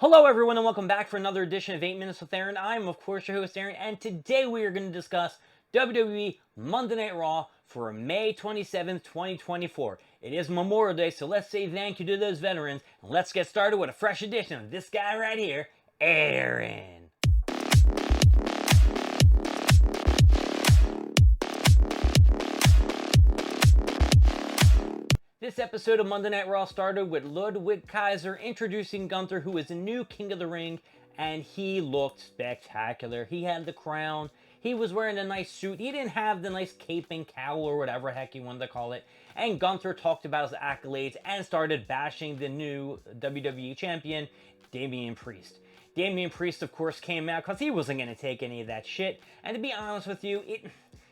Hello everyone and welcome back for another edition of 8 Minutes with Aaron. I'm of course your host Aaron, and today we are going to discuss WWE Monday Night Raw for May 27th, 2024. It is Memorial Day, so let's say thank you to those veterans, and let's get started with a fresh edition of this guy right here, Aaron. This episode of Monday Night Raw started with Ludwig Kaiser introducing Gunther, who is the new King of the Ring, and he looked spectacular. He had the crown. He was wearing a nice suit. He didn't have the nice cape and cowl or whatever heck you wanted to call it. And Gunther talked about his accolades and started bashing the new WWE champion, Damian Priest. Damian Priest, of course, came out because he wasn't going to take any of that shit. And to be honest with you,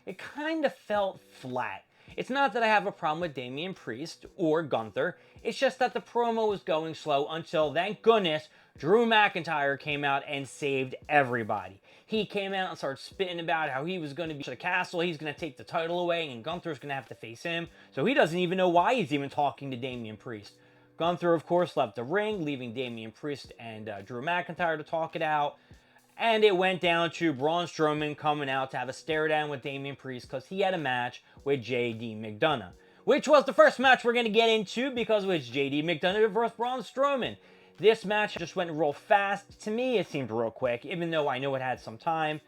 it kind of felt flat. It's not that I have a problem with Damian Priest or Gunther. It's just that the promo was going slow until, thank goodness, Drew McIntyre came out and saved everybody. He came out and started spitting about how he was going to be the castle, he's going to take the title away, and Gunther's going to have to face him. So he doesn't even know why he's even talking to Damian Priest. Gunther, of course, left the ring, leaving Damian Priest and Drew McIntyre to talk it out. And it went down to Braun Strowman coming out to have a stare down with Damian Priest because he had a match with JD McDonough, which was the first match we're going to get into because it was JD McDonough versus Braun Strowman. This match just went real fast. To me, it seemed real quick, even though I know it had some time.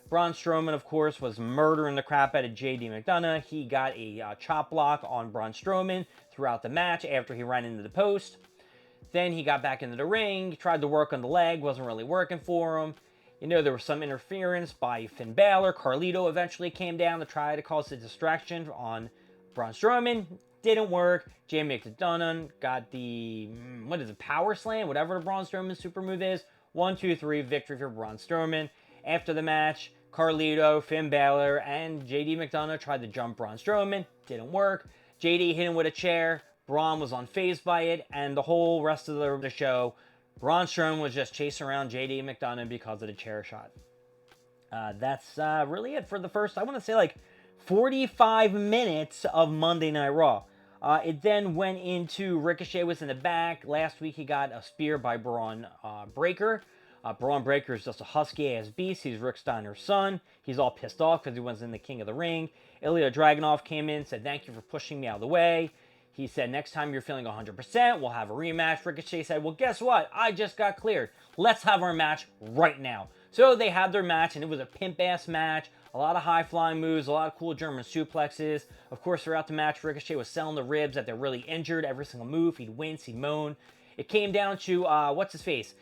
Braun Strowman, of course, was murdering the crap out of JD McDonough. He got a chop block on Braun Strowman throughout the match after he ran into the post. Then he got back into the ring, tried to work on the leg, wasn't really working for him. You know, there was some interference by Finn Balor. Carlito eventually came down to try to cause a distraction on Braun Strowman. Didn't work. Jamie McDonough got the, Power Slam? Whatever Braun Strowman's super move is. 1, 2, 3, victory for Braun Strowman. After the match, Carlito, Finn Balor, and JD McDonough tried to jump Braun Strowman. Didn't work. JD hit him with a chair. Braun was unfazed by it, and the whole rest of the show, Braun Strowman was just chasing around JD McDonough because of the chair shot. That's really it for the first, I want to say, like 45 minutes of Monday Night Raw. It then went into Ricochet was in the back. Last week he got a spear by Braun Breaker. Braun Breaker is just a husky-ass beast. He's Rick Steiner's son. He's all pissed off because he wasn't the King of the Ring. Ilya Dragunov came in, said, "Thank you for pushing me out of the way." He said, "Next time you're feeling 100%, we'll have a rematch." Ricochet said, "Well, guess what? I just got cleared. Let's have our match right now." So they had their match, and it was a pimp-ass match. A lot of high-flying moves, a lot of cool German suplexes. Of course, throughout the match, Ricochet was selling the ribs that they're really injured. Every single move, he'd wince, he'd moan. It came down to, what's his face?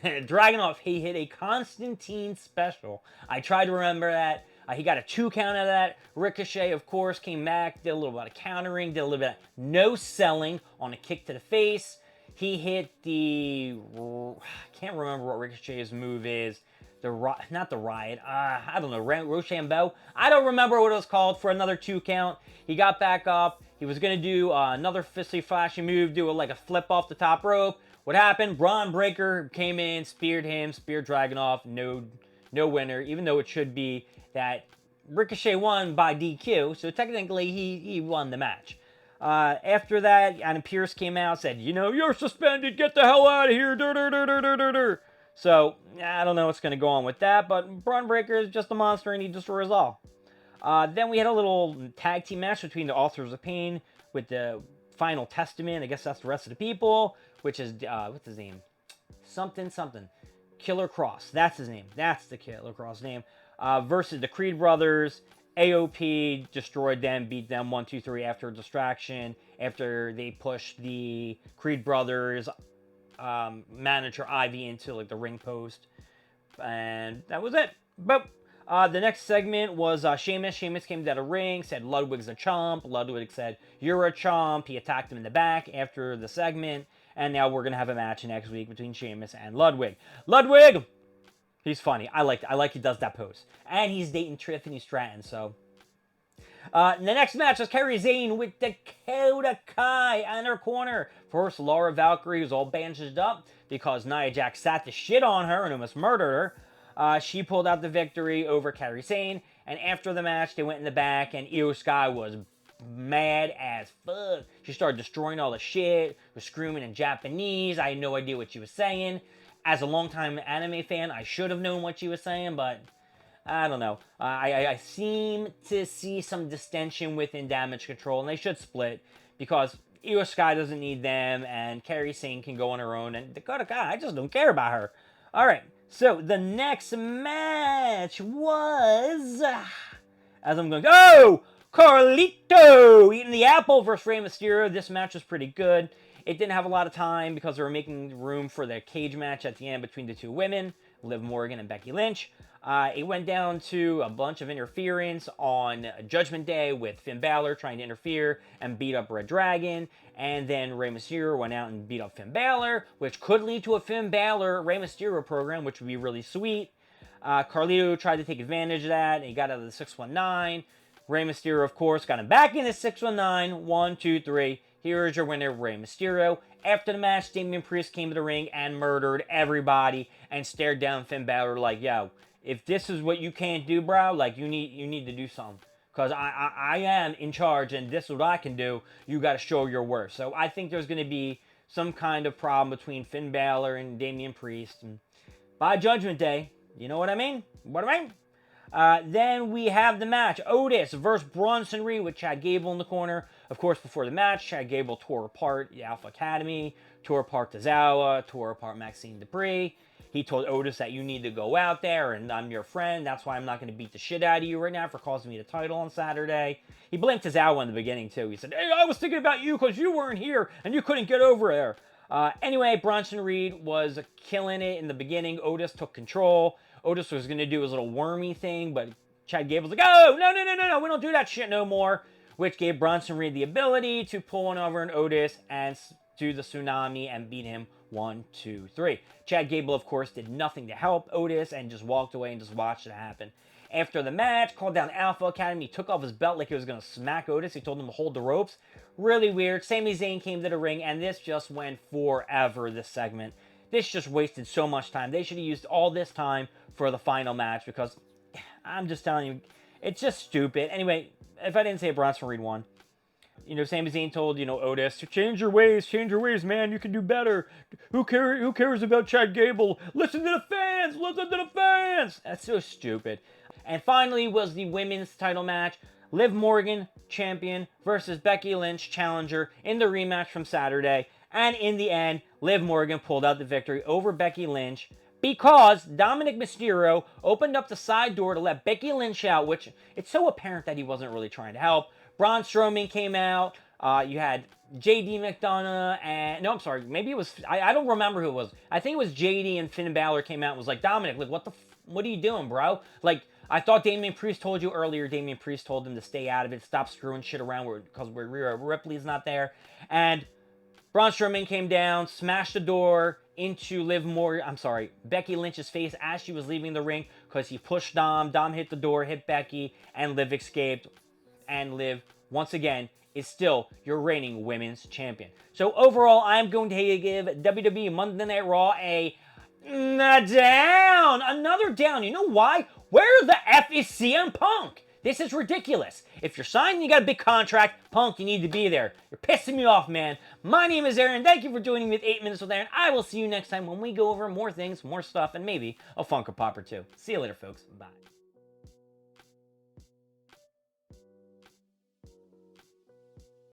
Dragunov, he hit a Constantine special. I tried to remember that. He got a 2 count out of that. Ricochet, of course, came back, did a little bit of countering, did a little bit of no selling on a kick to the face. He hit the, I can't remember what Ricochet's move is. Not the Riot. I don't know, Rochambeau. I don't remember what it was called for another 2 count. He got back up. He was going to do another fisty flashy move, do like a flip off the top rope. What happened? Braun Breaker came in, speared him, speared Dragunov. No winner, even though it should be that Ricochet won by DQ, so technically he won the match. After that, Adam Pearce came out, said, "You're suspended, get the hell out of here." So, I don't know what's going to go on with that, but Braun Breaker is just a monster and he destroys all. Then we had a little tag team match between the Authors of Pain with the Final Testament. I guess that's the rest of the people, which is, what's his name? Something. Killer Cross. That's his name. That's the Killer Cross name. Versus the Creed Brothers. AOP destroyed them, beat them 1, 2, 3 after a distraction. After they pushed the Creed Brothers manager Ivy into like the ring post. And that was it. But the next segment was Sheamus. Sheamus came to the ring, said Ludwig's a chump. Ludwig said, "You're a chump." He attacked him in the back after the segment. And now we're going to have a match next week between Sheamus and Ludwig. Ludwig! He's funny. I like he does that pose. And he's dating Tiffany Stratton, so. The next match is Kairi Sane with Dakota Kai on her corner. First, Laura Valkyrie, who's all bandaged up because Nia Jax sat the shit on her and almost murdered her. She pulled out the victory over Kairi Sane. And after the match, they went in the back, and Io Sky was mad as fuck. She started destroying all the shit, was screaming in Japanese. I had no idea what she was saying. As a longtime anime fan, I should have known what she was saying, but I don't know. I seem to see some distension within Damage Control, and they should split because Io Sky doesn't need them, and Kairi Sane can go on her own, and Dakota Kai, I just don't care about her. All right, so the next match was, as I'm going, oh, Carlito eating the apple versus Rey Mysterio. This match was pretty good. It didn't have a lot of time because they were making room for the cage match at the end between the two women, Liv Morgan and Becky Lynch. It went down to a bunch of interference on Judgment Day with Finn Balor trying to interfere and beat up Red Dragon. And then Rey Mysterio went out and beat up Finn Balor, which could lead to a Finn Balor-Rey Mysterio program, which would be really sweet. Carlito tried to take advantage of that, and he got out of the 619. Rey Mysterio, of course, got him back in the 619. 1, 2, 3. Here is your winner, Rey Mysterio. After the match, Damian Priest came to the ring and murdered everybody and stared down Finn Balor like, yo, if this is what you can't do, bro, like, you need to do something. Because I am in charge, and this is what I can do. You got to show your worth. So I think there's going to be some kind of problem between Finn Balor and Damian Priest. And by Judgment Day, you know what I mean? Then we have the match. Otis versus Bronson Reed with Chad Gable in the corner. Of course, before the match, Chad Gable tore apart the Alpha Academy, tore apart Tozawa, tore apart Maxine Dupri. He told Otis that you need to go out there and I'm your friend. That's why I'm not going to beat the shit out of you right now for costing me the title on Saturday. He blamed Tozawa in the beginning, too. He said, hey, I was thinking about you because you weren't here and you couldn't get over there. Anyway, Bronson Reed was killing it in the beginning. Otis took control. Otis was going to do his little wormy thing, but Chad Gable's like, oh, no, we don't do that shit no more, which gave Bronson Reed the ability to pull one over on Otis and do the tsunami and beat him 1, 2, 3. Chad Gable, of course, did nothing to help Otis and just walked away and just watched it happen. After the match, called down Alpha Academy, took off his belt like he was going to smack Otis. He told him to hold the ropes. Really weird. Sami Zayn came to the ring, and this just went forever, this segment. This just wasted so much time. They should have used all this time for the final match because, I'm just telling you, it's just stupid. Anyway, if I didn't say Bronson Reed won. You know, Sami Zayn told, Otis, change your ways, man, you can do better. Who cares about Chad Gable? Listen to the fans! That's so stupid. And finally was the women's title match. Liv Morgan, champion, versus Becky Lynch, challenger, in the rematch from Saturday. And in the end, Liv Morgan pulled out the victory over Becky Lynch because Dominic Mysterio opened up the side door to let Becky Lynch out, which it's so apparent that he wasn't really trying to help. Braun Strowman came out. You had JD McDonough and... No, I'm sorry. Maybe it was... I don't remember who it was. I think it was JD and Finn Balor came out and was like, Dominic, like, what are you doing, bro? Like, I thought Damian Priest told you earlier. Damian Priest told him to stay out of it. Stop screwing shit around because Rhea Ripley's not there. And Braun Strowman came down, smashed the door into Becky Lynch's face as she was leaving the ring because he pushed Dom. Dom hit the door, hit Becky, and Liv escaped. And Liv, once again, is still your reigning women's champion. So overall, I'm going to give WWE Monday Night Raw a down. Another down. You know why? Where the F is CM Punk? This is ridiculous. If you're signed and you got a big contract, Punk, you need to be there. You're pissing me off, man. My name is Aaron. Thank you for joining me with 8 Minutes with Aaron. I will see you next time when we go over more things, more stuff, and maybe a Funko Pop or two. See you later, folks. Bye.